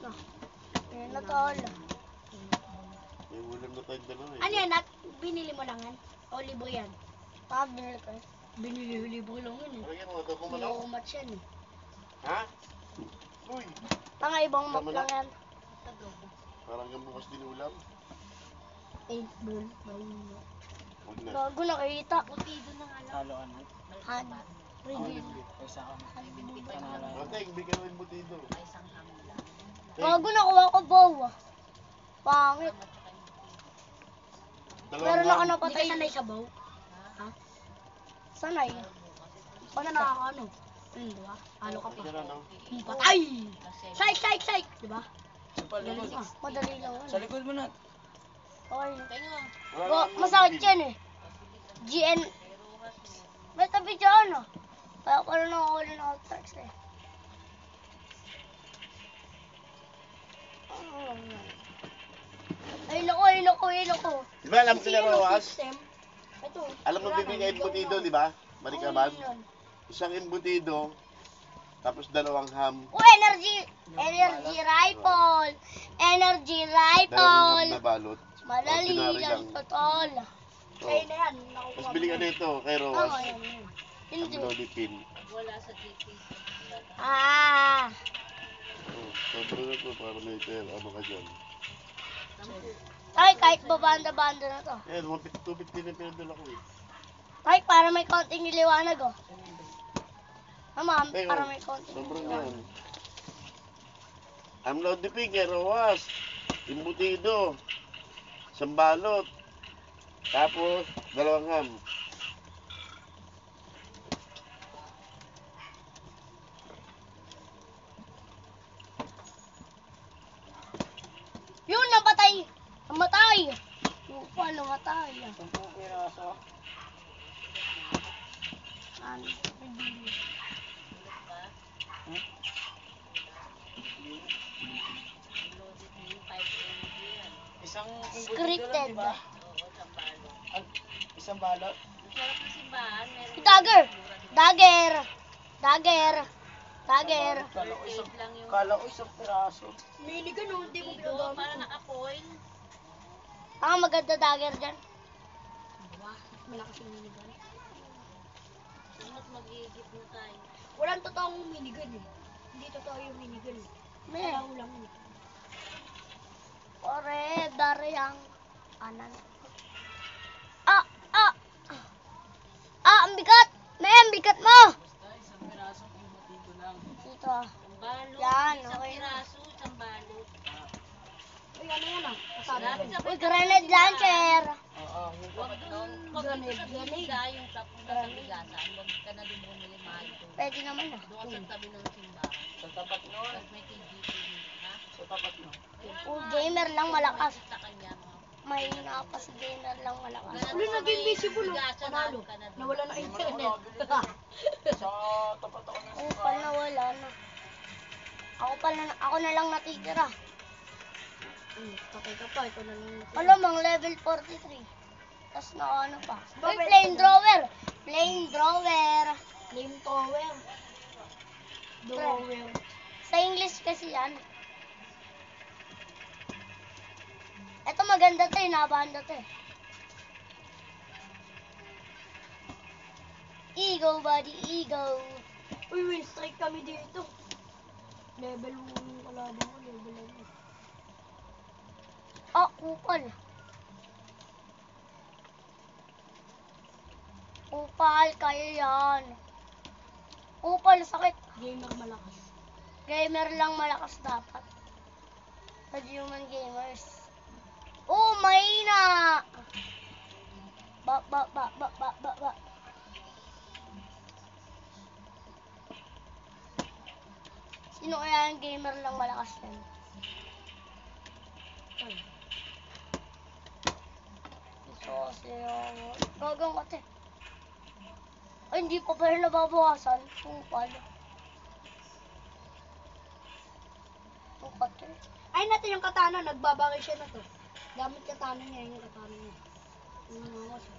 na. Ayan na tol. May ulam na tayong dalawa eh. Ano yan? Binili mo lang yan? O libre yan? Binili ko. Binili libre lang yun eh. Lagyan mo ito kung Hindi manok. ako match yan eh. Ha? Uy! Ibang map lang yan. Parang yung bukas din ulam. Bro. Huwag na. Bago nakita. Butido na nga lang. Haloan na. Han. Rigid. Kaysa ako. Mateng, bigyan mo yung butido. Isang hamon lang. Bago nakuha ko bow. Pangit. Meron ako napatay. Hindi ka sanay sa bow? Ha? Sanay. Paano nakakaano? Diba? Halo ka pa. Patay! Psych! Diba? Galing ka. Madali lang. Sa likod mo na. Okay. Kaya Masakit yan eh. GN. May tabi dyan ah. Kaya ko na nakakuli ng Ultrax eh. Ay loko. Di ba alam ko na Roas? Ito. Alam mo bibigay embutido, di ba? Marikaban. Isang embutido, tapos dalawang ham. Energy rifle. Energy Dalawang ham rifle. na balot. Madali Ordinary yan, lang. totoo. Oh. Ayun na yan. Tapos bili ka nito kay Roas. yan. Ang Hindi. Loli Pin. wala sa GP. Ah. Oh, sobrang na to para may pera. Ano ka dyan? Ay, kahit babanda-banda na to. Eh, 250 na pinadala ko eh. Ay, para may konting iliwanag oh. Ma'am, Eh, para oh, may konting sobrang iliwanag. yan. Ang Lodi Pin kay Roas. Embutido. Isang balot. Tapos, dalawang ham. Yun, napatay! Namatay! Upa, namatay. 10 piraso. Ano? Isang Scripted. di ba? Oo, isang balo. Isang balot. Sarap ng simbahan, meron Dagger! Dagger! Kala ko isang piraso. Minigun, hindi mo Ito, para naka-foil. Maganda dagger dyan. Malakas yung minigun. Mas magigit na tayo. Walang totoong minigun eh. Hindi totoo yung minigun eh. May ulang eh. Ore, dari ang kanan. Ang bigat! Ang bigat mo! Basta isang piraso embutido lang. Dito ah. Isang balot, Yan, isang okay na. piraso, isang balot. Uy, ano yan ah? Lapit sa Uy, granite launcher! Oo, yung Huwag doon, huwag doon sa biniga, yung tapunta sa bigasan. Huwag ka na din bumili mahal doon. Pwede naman ah. Doon sa tabi ng simbahan. sa tapat nun. Tapos may TGP ha? Sa tapat nun. Gamer lang malakas. Sa kanya mga. May pa si gamer lang malakas. Ulit naging visible panalo. Nawala na internet. Sa tapat ako ng Upal na wala na. Ako na lang natitira. Patay ka pa, ito na lang natitira. Alam mo, level 43. Tapos na ano pa. Uy, flamethrower! Flamethrower! Drawer. Sa English kasi yan. Ito maganda to eh, nabanda to eh. Ego, buddy, ego. Uy, win strike kami dito. Level 1 yung kalaban ko, level 1. Kupal. Kupal, kaya yan. Kupal, sakit. Gamer malakas. Gamer lang malakas dapat. Sa human gamers. Oh, mahina! Ba. Sino kaya yung gamer lang malakas yan? Gagang kate. Ay, hindi pa pala nababawasan. Kupal. Kate. Ay, natin yung katana. Nagbabakay siya na to. Gamit katana niya yung katana niya. Yung mga siya.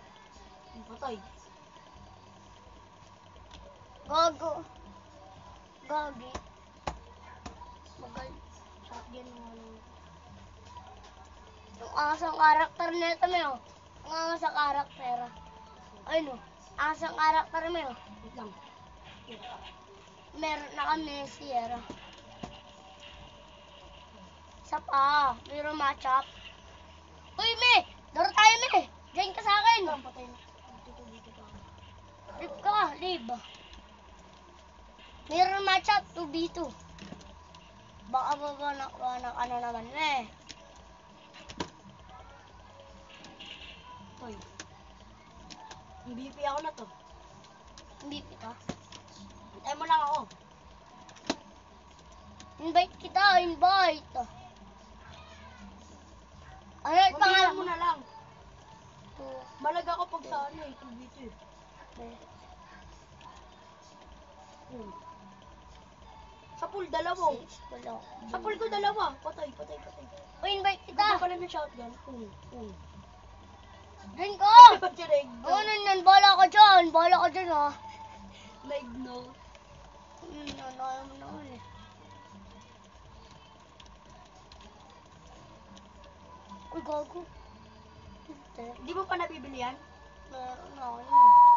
Yung patay. Gago. Gagi. Magal. bigyan mo lang. Yung asang karakter nito may oh. Ang asang karakter. Ayun oh. Asang karakter may oh. Wait lang. Meron na kami Sierra. Isa pa. Mayroon matchup. Uy, me! Daro tayo, me! Join ka sa akin! Patay na. Leave ka, leave. Mayroon matchup 2v2. Baka babanak ano naman, me. Uy. MVP ako na to. MVP ka? Antay mo lang ako. Invite kita, invite. Ano yung pangalan mo na lang? Balag ako pag sa ano eh, 2v2 eh. Sa pool, dalawa. Sa pool ko, dalawa. Patay. O, invite kita. Ganda pala ng shotgun. Diyan ka! Ano yan? Bala ka dyan ha. Na-ignore. Ayaw mo naman eh. Uy, gago. Hindi mo pa nabibili yan? Meron na ako yun.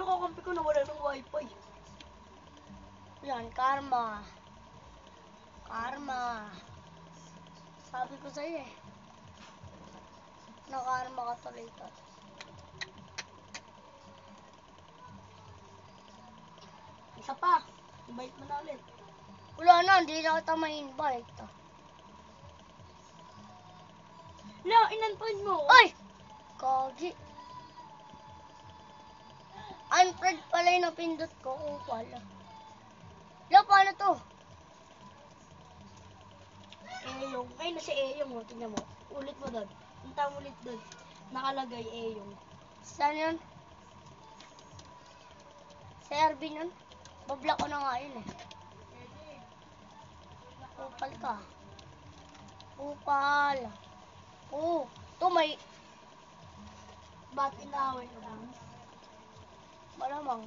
Kakampi ko nawala ng wifi. Yan, karma. Sabi ko sa'yo eh. Nakarma ka tuloy ka. Isa pa. Invite mo na ulit. Wala na, hindi na kita ma-invite. No, in-unfriend mo. Ay! Kagi. Unfriend pala yung napindot ko. Oo pala. Lo, paano to? Eyong. Ay, nasa Eyong mo. Tingnan mo. Ulit mo doon. Punta mo ulit doon. Nakalagay Eyong. Saan yun? Sa Ervin yun? Bablock ko na nga yun eh. Upal ka. Upal. Oo. Ito may... Ba't inaaway ka ba? Malamang.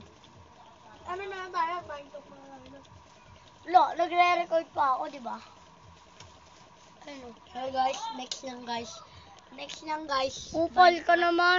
Ano na tayo? Mindtalk na namin. Lo, nagre-record pa ako, di ba? Ano? Okay guys, next lang guys. Upal ka naman.